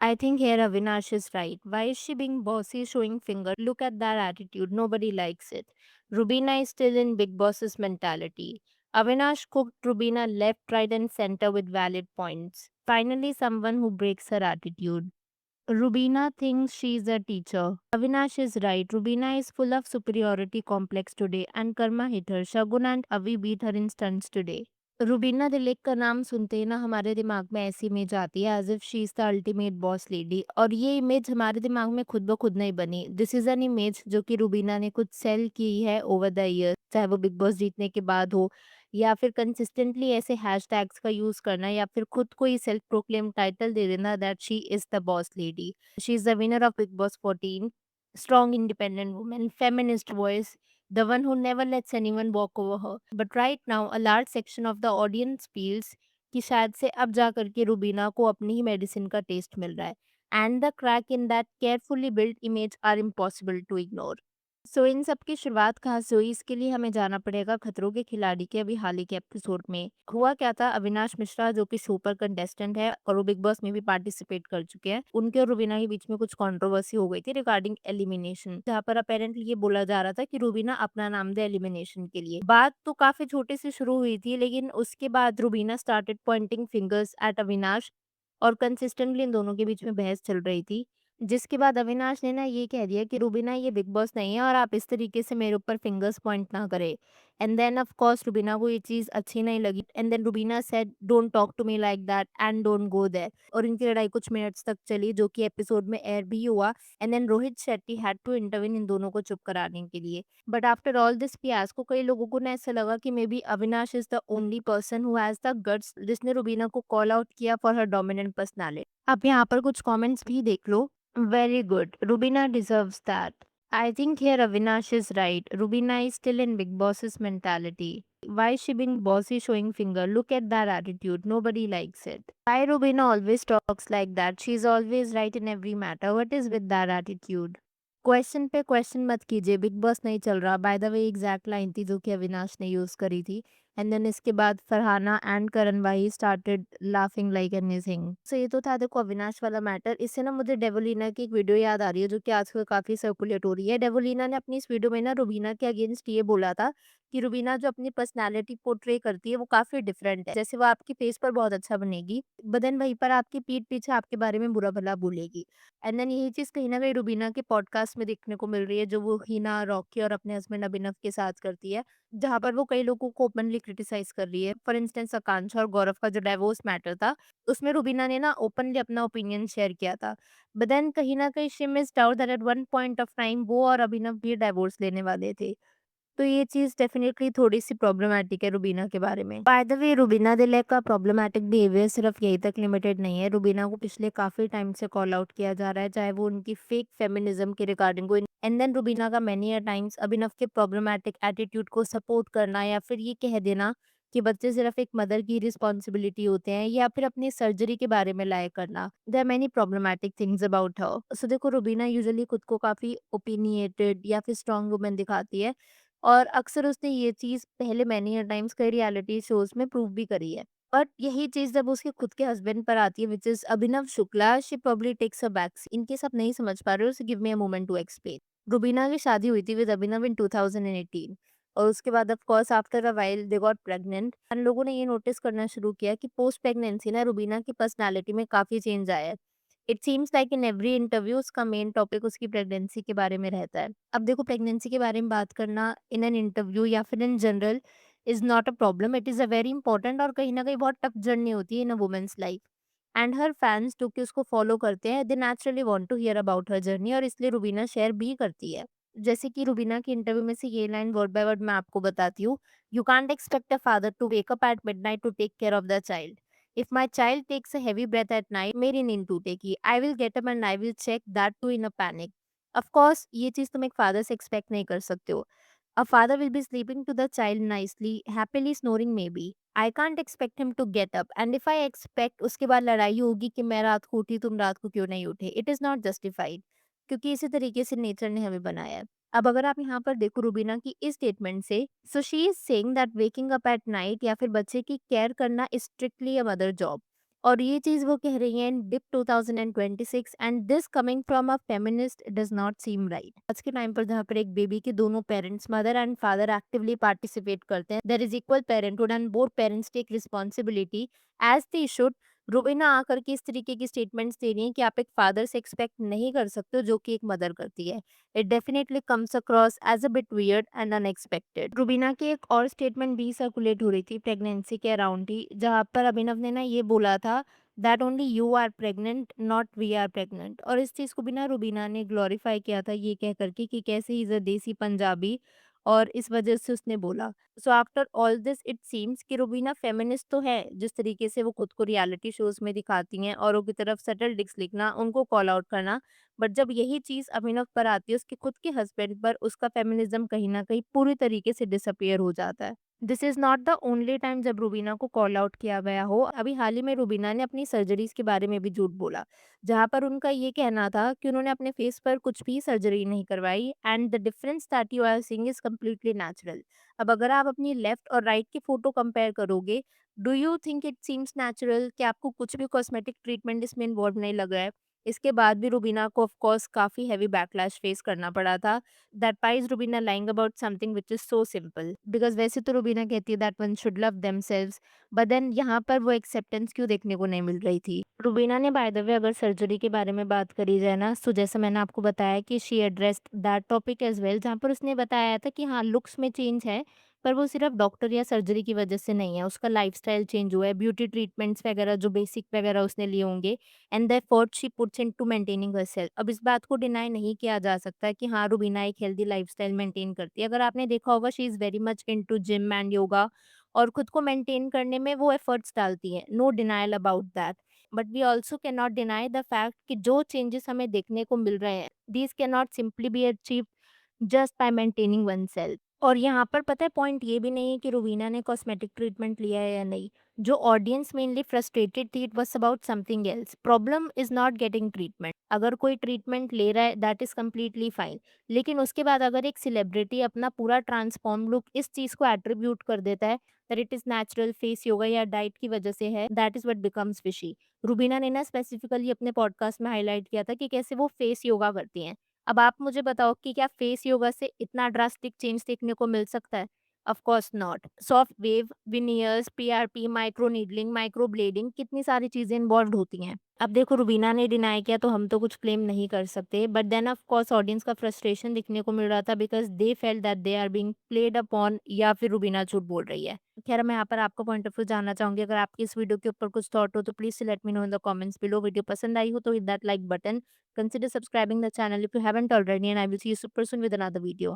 I think here Avinash is right. Why is she being bossy, showing finger? Look at that attitude. Nobody likes it. Rubina is still in Big Boss's mentality. Avinash cooked Rubina left, right, and center with valid points. Finally, someone who breaks her attitude. Rubina thinks she's a teacher. Avinash is right. Rubina is full of superiority complex today, and Karma hit her. Shagun and Avi beat her in stunts today. Rubina Dilaik का नाम सुनते ही ना हमारे दिमाग में ऐसी image आती है as if she is the ultimate boss lady, और ये इमेज हमारे दिमाग में खुद ब खुद नहीं बनी। दिस इज एन इमेज जो कि रूबीना ने खुद सेल की है ओवर द ईयर, चाहे वो बिग बॉस जीतने के बाद हो या फिर कंसिस्टेंटली ऐसे हैशटैग्स का यूज करना या फिर खुद को ही सेल्फ प्रोक्लेम टाइटल दे देना that she is the boss lady. She is the winner of big boss 14, strong independent woman, feminist voice, the one who never lets anyone walk over her. But right now, a large section of the audience feels कि शायद से अब जा करके रुबीना को अपनी ही medicine का test मिल रहा है, and the crack in that carefully build image are impossible to ignore. So इन सब की शुरुआत कहाँ से हुई, इसके लिए हमें जाना पड़ेगा खतरों के खिलाड़ी के अभी हाल ही के एपिसोड में। हुआ क्या था, अविनाश मिश्रा जो कि सुपर कंटेस्टेंट है और वो बिग बॉस में भी पार्टिसिपेट कर चुके हैं, उनके और रुबीना के बीच में कुछ कंट्रोवर्सी हो गई थी रिगार्डिंग एलिमिनेशन, जहाँ पर अपेरेंटली ये बोला जा रहा था कि रुबीना अपना नाम दे एलिमिनेशन के लिए। बात तो काफी छोटे से शुरू हुई थी, लेकिन उसके बाद Rubina started Poynting fingers eight Avinash और कंसिस्टेंटली इन दोनों के बीच में बहस चल रही थी। जिसके बाद अविनाश ने ना ये कह दिया कि रुबीना ये बिग बॉस नहीं है और आप इस तरीके से मेरे ऊपर फिंगर्स पॉइंट ना करें। And then of course Rubina को ये चीज़ अच्छी नहीं लगी, and then Rubina said don't talk to me like that and don't go there, और इनकी लड़ाई कुछ मिनट्स तक चली जो कि एपिसोड में एयर भी हुआ। And then Rohit Shetty had to intervene इन दोनों को चुप कराने के लिए। But after all this fiasco कई लोगों को ना ऐसा लगा कि maybe Avinash is the only person who has the guts जिसने रुबीना को कॉल आउट किया फॉर हर डोमिनेंट पर्सनालिटी। आप यहाँ पर कुछ कमेंट्स भी देख लो। Very good. Rubina deserves that. I think here Avinash is right. Rubina is still in Big Boss's mentality. Why is she being bossy, showing finger? Look at that attitude. Nobody likes it. Why Rubina always talks like that? She's always right in every matter. What is with that attitude? Question पे question मत कीजिए, big boss नहीं चल रहा। By the way exact line थी जो कि अविनाश ने यूज करी थी। एंड देन इसके बाद फरहाना एंड करण भाई स्टार्टेड लाफिंग लाइक एनीथिंग। सो ये तो था देखो अविनाश वाला मैटर। इससे ना मुझे डेवोलिना की एक वीडियो याद आ रही है जो कि आजकल काफी सर्कुलेट हो रही है। डेवोलिना ने अपनी इस वीडियो में ना रुबीना के अगेंस्ट ये बोला था कि रुबीना जो अपनी पर्सनैलिटी पोर्ट्रे करती है वो काफी डिफरेंट है, जैसे वो आपकी फेस पर बहुत अच्छा बनेगी बट देन वहीं पर आपकी पीठ पीछे आपके बारे में बुरा भला बोलेगी। एंड देन यही चीज़ कहीं न कहीं रुबीना के पॉडकास्ट में देखने को मिल रही है, जो वो हिना, रॉकी और अपने हस्बैंड अभिनव के साथ करती है, जहाँ पर वो कई लोगों को ओपनली क्रिटिसाइज़ कर रही है। फॉर इंस्टेंस आकांक्षा और गौरव का जो डिवोर्स मैटर था, उसमें रुबीना ने ना ओपनली अपना ओपिनियन शेयर किया था। बट देन कहीं न कहीं she missed out that at one point of time वो और अभिनव भी डिवोर्स लेने वाले थे। तो ये चीज़ डेफ़िनेटली थोड़ी-सी प्रॉब्लमैटिक है रुबीना के बारे में। By the way Rubina Dilaik का प्रॉब्लमैटिक बिहेवियर सिर्फ़ यहीं तक लिमिटेड नहीं है। रुबीना को पिछले काफ़ी टाइम से कॉल आउट किया जा रहा है, चाहे वो उनकी फेक फेमिनिज़्म के रिगार्डिंग हो। एंड देन रुबीना का मैनी अ टाइम्स अभिनव के प्रॉब्लमैटिक एटीट्यूड को सपोर्ट करना या फिर ये कह देना कि बच्चे सिर्फ़ एक मदर की रिस्पॉन्सिबिलिटी होते हैं, या फिर अपनी सर्जरी के बारे में लाया करना। There are many problematic things about her. So देखो रुबीना यूजुअली खुद को काफ़ी ओपिनिएटेड या फिर स्ट्रॉन्ग वुमन दिखाती है। और अक्सर उसने ये चीज़ पहले मैनी अ टाइम्स कई रियलिटी शोज़ में प्रूव भी करी है। बट यही चीज़ जब उसके खुद के हस्बैंड पर आती है which is Abhinav Shukla, she probably takes a back seat. In case आप नहीं समझ पा रहे हो, so give me a moment to explain. Rubina की शादी हुई थी विद अभिनव इन 2018, और उसके बाद of course after a while they got pregnant and लोगों ने ये नोटिस करना शुरू किया कि पोस्ट प्रेगनेंसी ना रुबीना की पर्सनैलिटी में काफ़ी चेंज आया है। It seems like in every interview उसका मेन टॉपिक उसकी प्रेगनेंसी के बारे में रहता है। अब देखो प्रेगनेंसी के बारे में बात करना इन एन इंटरव्यू या फिर in general is not a problem, it is a very important और कहीं न कहीं बहुत टफ जर्नी होती है in a women's life. And her fans जो कि उसको फॉलो करते हैं they naturally want to hear about her journey, और इसलिए रुबीना शेयर भी करती है। जैसे कि रुबीना की इंटरव्यू में से ये लाइन वर्ड बाय वर्ड मैं आपको बताती हूँ। You can't expect a father to wake up at midnight to take care of the child. If my child takes a heavy breath at night, मेरी नींद टूटेगी। I will get up and I will check that too in a panic. Of course, ये चीज़ तुम एक father से expect नहीं कर सकते हो। A father will be sleeping to the child nicely, happily snoring maybe. I can't expect him to get up. And if I expect उसके बाद लड़ाई होगी कि मैं रात को उठी तुम रात को क्यों नहीं उठे, it is not justified. क्योंकि इसी तरीके से नेचर ने हमें बनाया है। अब अगर आप यहाँ पर देखो रुबीना की इस स्टेटमेंट से, so she is saying that waking up at night या फिर बच्चे की केयर करना is strictly a mother job. और ये चीज़ वो कह रही हैं इन डिप 2026 and this coming from a feminist does not seem right. आज के टाइम पर जहाँ पर एक बेबी के दोनों parents mother and father actively participate करते हैं, there is equal parenthood and both parents take responsibility as they should. Rubina आकर के इस तरीके की स्टेटमेंट्स दे रही हैं कि आप एक फादर से एक्सपेक्ट नहीं कर सकते हो जो कि एक मदर करती है। It definitely comes across as a bit weird and unexpected. Rubina की एक और स्टेटमेंट भी सर्कुलेट हो रही थी प्रेगनेंसी के अराउंड ही, जहाँ पर अभिनव ने ना ये बोला था that only you are pregnant not we are pregnant. और इस चीज़ को भी ना रुबीना ने ग्लोरीफाई किया था ये कह करके कि कैसे ही इज़ अ देसी पंजाबी, और इस वजह से उसने बोला। So after all this it seems कि रुबीना फेमिनिस्ट तो है, जिस तरीके से वो खुद को रियलिटी शोज में दिखाती हैं औरों की तरफ सटल डिक्स लिखना, उनको कॉल आउट करना, बट जब यही चीज़ अभिनव पर आती है उसके खुद के हस्बैंड पर, उसका फेमिनिज्म कहीं ना कहीं पूरी तरीके से डिसअपियर हो जाता है। This is not the only time जब रुबीना को कॉल आउट किया गया हो। अभी हाल ही में रुबीना ने अपनी सर्जरीज़ के बारे में भी झूठ बोला, जहाँ पर उनका ये कहना था कि उन्होंने अपने फेस पर कुछ भी सर्जरी नहीं करवाई and the difference that you are seeing is completely natural. अब अगर आप अपनी लेफ्ट और राइट की फ़ोटो कंपेयर करोगे, do you think it seems natural कि आपको कुछ भी कॉस्मेटिक ट्रीटमेंट इसमें इन्वॉल्व नहीं लग रहा है? इसके बाद भी रुबीना को ऑफ कोर्स काफ़ी हेवी बैकलैश फेस करना पड़ा था। That why is Rubina lying about something which is so simple? Because वैसे तो रुबीना कहती है that one should love themselves, but then यहाँ पर वो एक्सेप्टेंस क्यों देखने को नहीं मिल रही थी? रुबीना ने बाय द वे अगर सर्जरी के बारे में बात करी जाए ना, तो जैसे मैंने आपको बताया कि she addressed that topic as well, जहाँ पर उसने बताया था कि हाँ, लुक्स में चेंज है, पर वो सिर्फ डॉक्टर या सर्जरी की वजह से नहीं है, उसका लाइफ़स्टाइल चेंज हुआ है, ब्यूटी ट्रीटमेंट्स वगैरह जो बेसिक वगैरह उसने लिए होंगे, and the effort she puts into maintaining herself. अब इस बात को डिनाई नहीं किया जा सकता कि हाँ, रुबीना एक हेल्दी लाइफ़स्टाइल मेंटेन करती है। अगर आपने देखा होगा she is very much into gym and yoga, और खुद को मेंटेन करने में वो एफर्ट्स डालती है, no denial about that. But we also can not deny the fact कि जो चेंजेस हमें देखने को मिल रहे हैं, these can not simply be achieved just by maintaining oneself. और यहाँ पर पता है पॉइंट ये भी नहीं है कि रुवीना ने कॉस्मेटिक ट्रीटमेंट लिया है या नहीं। जो ऑडियंस मेनली फ्रस्ट्रेटेड थी, it was about something else. Problem is not getting treatment. अगर कोई ट्रीटमेंट ले रहा है दैट इज कम्प्लीटली फाइन, लेकिन उसके बाद अगर एक सेलिब्रिटी अपना पूरा ट्रांसफॉर्म लुक इस चीज को एट्रीब्यूट कर देता है that it is natural face yoga या डाइट की वजह से है, that is what becomes fishy. Rubina ने ना स्पेसिफिकली अपने पॉडकास्ट में हाईलाइट किया था कि कैसे वो फेस योगा करती हैं। अब आप मुझे बताओ कि क्या फेस योगा से इतना ड्रास्टिक चेंज देखने को मिल सकता है? Of course not. Soft wave, veneers, PRP, micro needling, micro blending, कितनी सारी चीजें इन्वॉल्व होती हैं। अब देखो रुबीना ने डिनाई किया तो हम तो कुछ क्लेम नहीं कर सकते, but then of course audience का फ्रस्ट्रेशन दिखने को मिल रहा था because they felt that they are being played upon, या फिर रुबीना झूठ बोल रही है। खैर, मैं यहाँ पर आपका पॉइंट ऑफ व्यू जानना चाहूंगी। अगर आपकी इस वीडियो के ऊपर कुछ थॉट हो तो please let me know in the comments below. Video पसंद आई हो तो hit that like button, consider subscribing the channel if you haven't already, and I will see you super soon with another video.